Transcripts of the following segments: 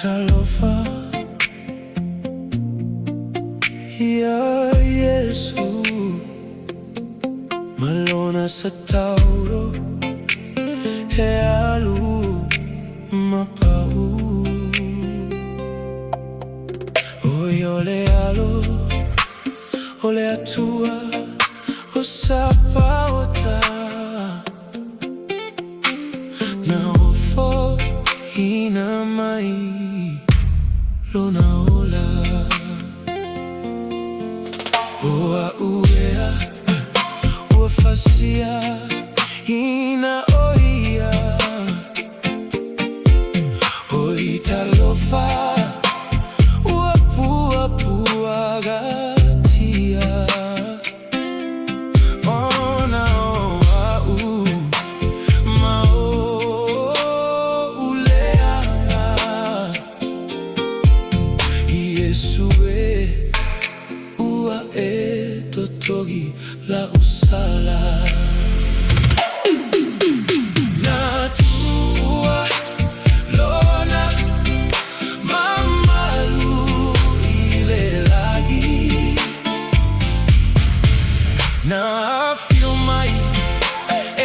talofa ya Yesu malona sa tauro e alu mapau oi ole alo ole atua o sapaota na ofo ina mai lona ola oa uea ua fasia ina oia oi talofa ua pua gatia ona oa ma o ulea Yesu ua totogi la usala na tua lona mamalu ile lagi na fio mai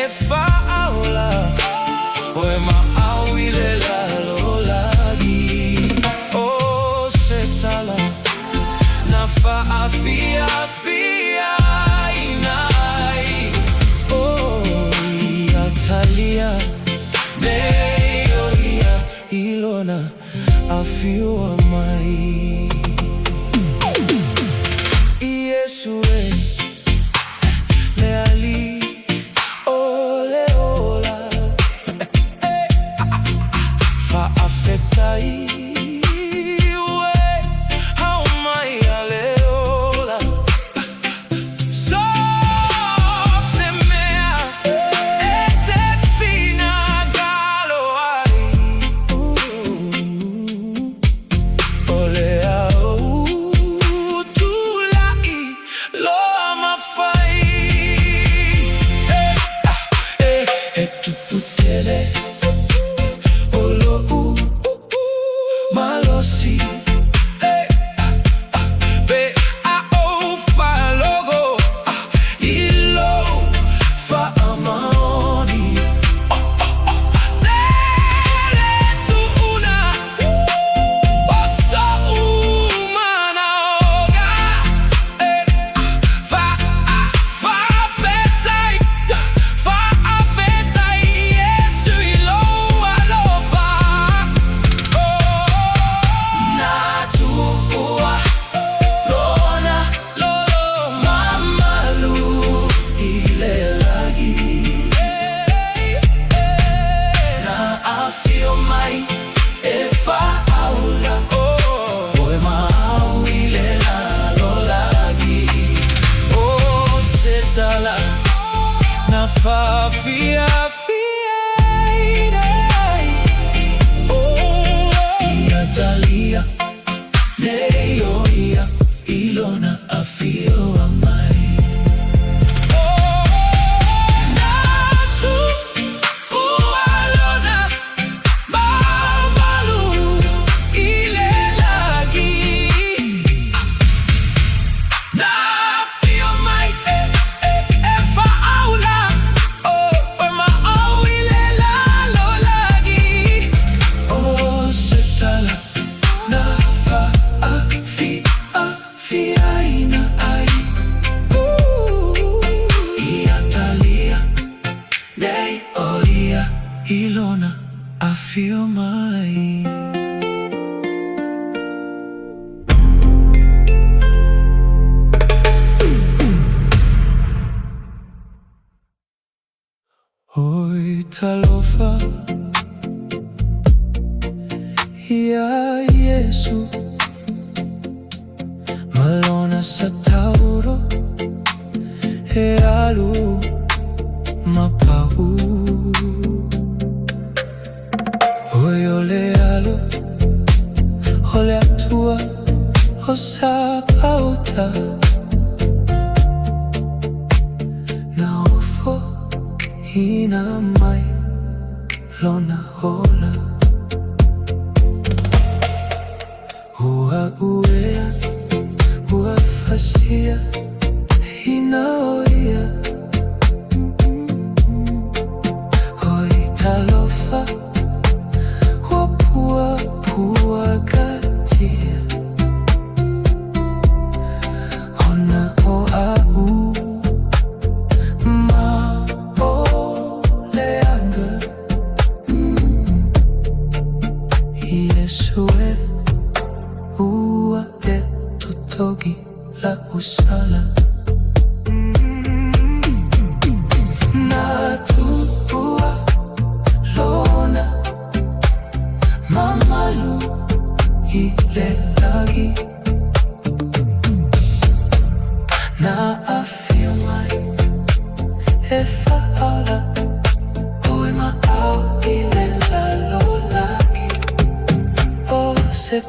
e faula oe maau ile la lo lagi o setala na faafia inai oh Italia neio ia ilona afio mai Yesu le ali ole ola fa afetai Fia Italia neio ia ilona afio mai natu ualona mamalu ile lagi na fio mai faula ilona afio mai oi talofa ya Yesu malona sa tauro e alu mapau oi ole alo ole atua o sapauta na ofo ina mai lona ola uea uafasia inaoia hoitalofa wapua pua katia ona oau ma oleanga Yesue ua e totogi la usala na tua lona mamalu ile lagi na afia mai e faala oe ma au ile la lo lagi o se